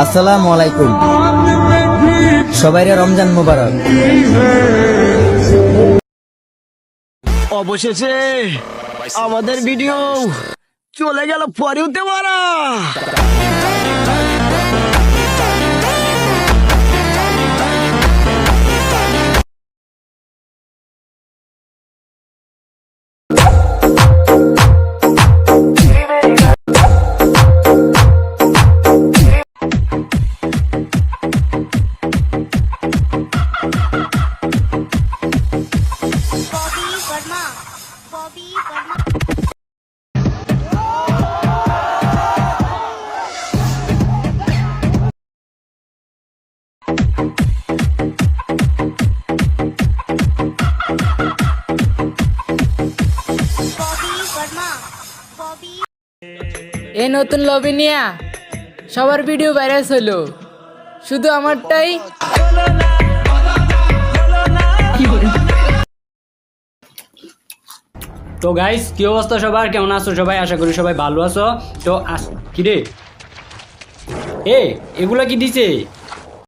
আসসালামু আলাইকুম। সবাইরে রমজান মোবারক। অবশেষে আমাদের ভিডিও চলে গেল পরেওতে মারা। এই নতুন লবি নিয়া সবার ভিডিও ভাইরাল হলো, শুধু আমারটাই। তো গাইস, কি অবস্থা সবার? কেমন আছো সবাই? আশা করি সবাই ভালো আছো। তো কিরে এগুলা কি দিছে?